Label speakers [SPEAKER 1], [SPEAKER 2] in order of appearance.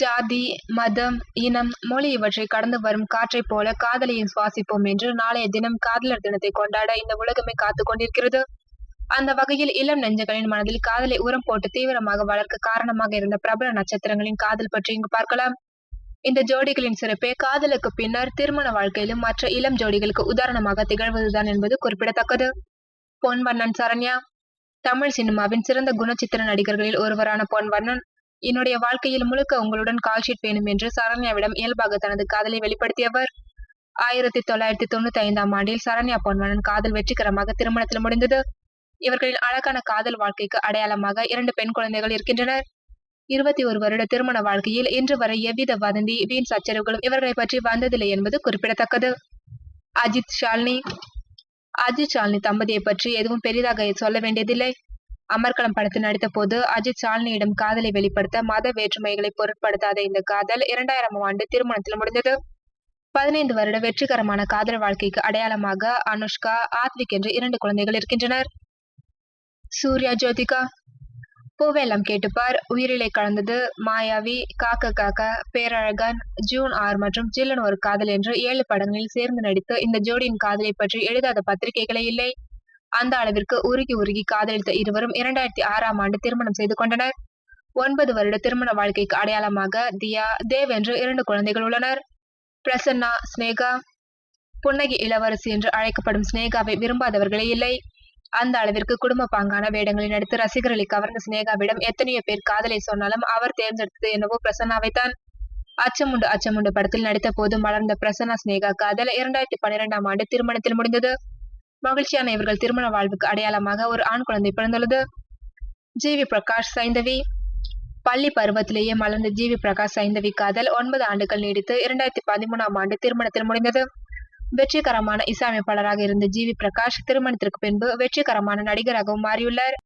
[SPEAKER 1] ஜாதி, மதம், இனம், மொழி இவற்றை கடந்து வரும் காற்றைப் போல காதலையும் சுவாசிப்போம் என்று நாளைய தினம் காதலர் தினத்தை கொண்டாட இந்த உலகமே காத்துக் கொண்டிருக்கிறது. அந்த வகையில் இளம் நெஞ்சங்களின் மனதில் காதலை உரம் போட்டு தீவிரமாக வளர்க்க காரணமாக இருந்த பிரபல நட்சத்திரங்களின் காதல் பற்றி இங்கு பார்க்கலாம். இந்த ஜோடிகளின் சிறப்பே காதலுக்கு பின்னர் திருமண வாழ்க்கையிலும் மற்ற இளம் ஜோடிகளுக்கு உதாரணமாக திகழ்வதுதான் என்பது குறிப்பிடத்தக்கது. பொன்வண்ணன் சரண்யா. தமிழ் சினிமாவின் சிறந்த குணச்சித்திர நடிகர்களில் ஒருவரான பொன்வண்ணன், என்னுடைய வாழ்க்கையில் முழுக்க உங்களுடன் கால்ஷீட் வேணும் என்று சரண்யாவிடம் இயல்பாக தனது காதலை வெளிப்படுத்தியவர். 1995ஆம் ஆண்டில் சரண்யா பொன்வண்ணன் காதல் வெற்றிகரமாக திருமணத்தில் முடிந்தது. இவர்களின் அழகான காதல் வாழ்க்கைக்கு அடையாளமாக 2 பெண் குழந்தைகள் இருக்கின்றனர். 21 வருட திருமண வாழ்க்கையில் இன்று வரை எவ்வித வதந்தி, வீண் சச்சரவுகளும் இவர்களை பற்றி வந்ததில்லை என்பது குறிப்பிடத்தக்கது. அஜித் ஷாலினி. அஜித் ஷாலினி தம்பதியை பற்றி எதுவும் பெரிதாக சொல்ல வேண்டியதில்லை. அமர்கலம் படத்தில் நடித்த போது அஜித் ஷாலினியிடம் காதலை வெளிப்படுத்த மத வேற்றுமைகளை பொருட்படுத்தாத இந்த காதல் 2000ஆம் ஆண்டு திருமணத்தில் முடிந்தது. 15 வருட வெற்றிகரமான காதல் வாழ்க்கைக்கு அடையாளமாக அனுஷ்கா, ஆத்விக் என்று 2 குழந்தைகள் இருக்கின்றனர். சூர்யா ஜோதிகா. பூவெல்லாம் கேட்டுப்பார், உயிரிலை கலந்தது, மாயாவி, காக்க காக்க, பேரழகன், ஜூன் 6 மற்றும் ஜில்லன் ஒரு காதல் என்று 7 படங்களில் சேர்ந்து நடித்து இந்த ஜோடியின் காதலை பற்றி எழுதாத பத்திரிகைகளே இல்லை. அந்த அளவிற்கு உருகி உருகி காதலித்த இருவரும் 2006ஆம் ஆண்டு திருமணம் செய்து கொண்டனர். 9 வருட திருமண வாழ்க்கைக்கு அடையாளமாக தியா, தேவ் என்று 2 குழந்தைகள் உள்ளனர். பிரசன்னா, ஸ்னேகா. புன்னகை இளவரசி என்று அழைக்கப்படும் ஸ்னேகாவை விரும்பாதவர்களே இல்லை. அந்த அளவிற்கு குடும்ப பாங்கான வேடங்களில் நடித்து ரசிகர்களை கவர்ந்த ஸ்னேகாவிடம் எத்தனையோ பேர் காதலை சொன்னாலும் அவர் தேர்ந்தெடுத்தது என்னவோ பிரசன்னாவைத்தான். அச்சமுண்டு அச்சமுண்டு படத்தில் நடித்த போது மலர்ந்த பிரசன்னா ஸ்னேகா காதல் 2012ஆம் ஆண்டு திருமணத்தில் முடிந்தது. மகிழ்ச்சியான இவர்கள் திருமண வாழ்வுக்கு அடையாளமாக ஒரு ஆண் குழந்தை பிறந்துள்ளது. ஜிவி பிரகாஷ் சைந்தவி. பள்ளி பருவத்திலேயே மலர்ந்த ஜிவி பிரகாஷ் சைந்தவி காதல் 9 ஆண்டுகள் நீடித்து 2013ஆம் ஆண்டு திருமணத்தில் முடிந்தது. வெற்றிகரமான இசையமைப்பாளராக இருந்த ஜிவி பிரகாஷ் திருமணத்திற்கு பின்பு வெற்றிகரமான நடிகராகவும் மாறியுள்ளார்.